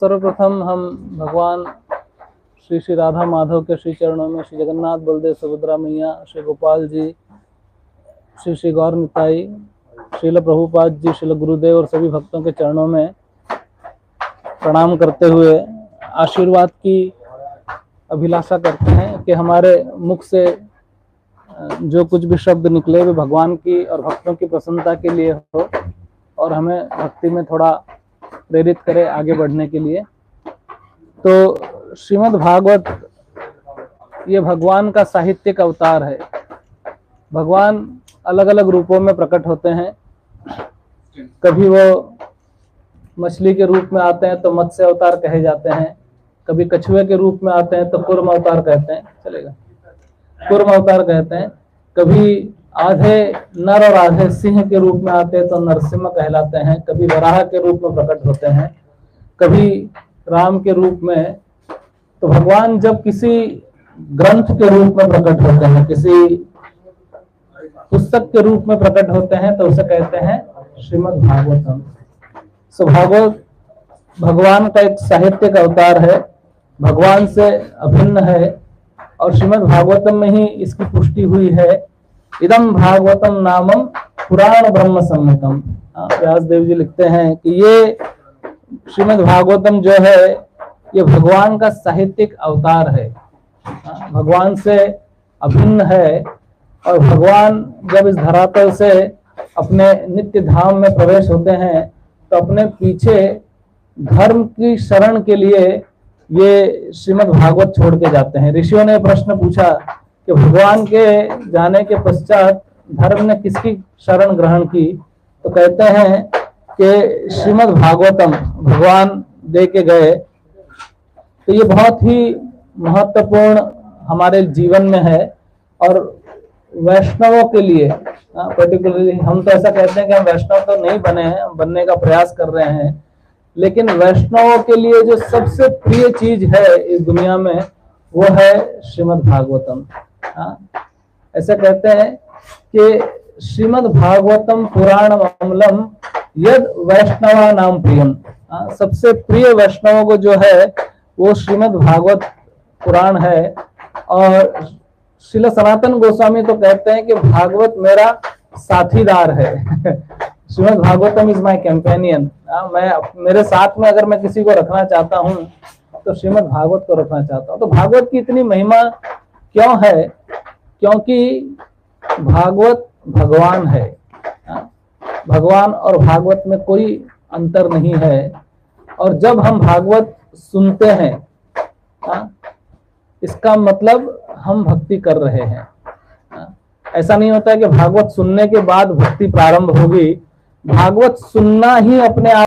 सर्वप्रथम हम भगवान श्री श्री राधा माधव के श्री चरणों में श्री जगन्नाथ बलदेव सुभद्रा मैया, श्री गोपाल जी, श्री श्री गौर निताई, श्रील प्रभुपाद जी, श्रील गुरुदेव और सभी भक्तों के चरणों में प्रणाम करते हुए आशीर्वाद की अभिलाषा करते हैं कि हमारे मुख से जो कुछ भी शब्द निकले वे भगवान की और भक्तों की प्रसन्नता के लिए हो और हमें भक्ति में थोड़ा प्रेरित करे आगे बढ़ने के लिए। तो श्रीमद् भागवत ये भगवान का साहित्यिक अवतार है। भगवान अलग अलग रूपों में प्रकट होते हैं। कभी वो मछली के रूप में आते हैं तो मत्स्य अवतार कहे जाते हैं, कभी कछुए के रूप में आते हैं तो कूर्म अवतार कहते हैं, चलेगा, कूर्म अवतार कहते हैं। कभी आधे नर और आधे सिंह के रूप में आते हैं तो नरसिंह कहलाते हैं। कभी वराह के रूप में प्रकट होते हैं, कभी राम के रूप में। तो भगवान जब किसी ग्रंथ के रूप में प्रकट होते हैं, किसी पुस्तक के रूप में प्रकट होते हैं तो उसे कहते हैं श्रीमद् भागवतम। सो भागवत भगवान का एक साहित्यिक अवतार है, भगवान से अभिन्न है और श्रीमद् भागवतम में ही इसकी पुष्टि हुई है। इदम भागवतम नामम पुराण ब्रह्म संहितम। व्यास देव जी लिखते हैं कि ये श्रीमद् भागवतम जो है ये भगवान का साहित्यिक अवतार है, भगवान से अभिन्न है। और भगवान जब इस धरातल से अपने नित्य धाम में प्रवेश होते हैं तो अपने पीछे धर्म की शरण के लिए ये श्रीमद् भागवत छोड़ के जाते हैं। ऋषियों ने प्रश्न पूछा कि भगवान के जाने के पश्चात धर्म ने किसकी शरण ग्रहण की, तो कहते हैं कि श्रीमद् भागवतम भगवान दे के गए। तो ये बहुत ही महत्वपूर्ण हमारे जीवन में है और वैष्णवों के लिए पर्टिकुलरली, हम तो ऐसा कहते हैं कि हम वैष्णव तो नहीं बने हैं, हम बनने का प्रयास कर रहे हैं, लेकिन वैष्णवों के लिए जो सबसे प्रिय चीज है इस दुनिया में वो है श्रीमद् भागवतम। ऐसा कहते हैं कि श्रीमद् भागवतम पुराण अमलम यद वैष्णवा नाम प्रियम। सबसे प्रिय वैष्णवों को जो है वो श्रीमद् भागवत पुराण है। और श्रील सनातन गोस्वामी तो कहते हैं कि भागवत मेरा साथीदार है। Shrimad Bhagavatam is my companion. मैं मेरे साथ में अगर मैं किसी को रखना चाहता हूँ तो श्रीमद् भागवत को रखना चाहता हूँ। तो भागवत की इतनी महिमा क्यों है? क्योंकि भागवत भगवान है। भगवान और भागवत में कोई अंतर नहीं है। और जब हम भागवत सुनते हैं इसका मतलब हम भक्ति कर रहे हैं। ऐसा नहीं होता है कि भागवत सुनने के बाद भक्ति प्रारंभ होगी। भागवत सुनना ही अपने आप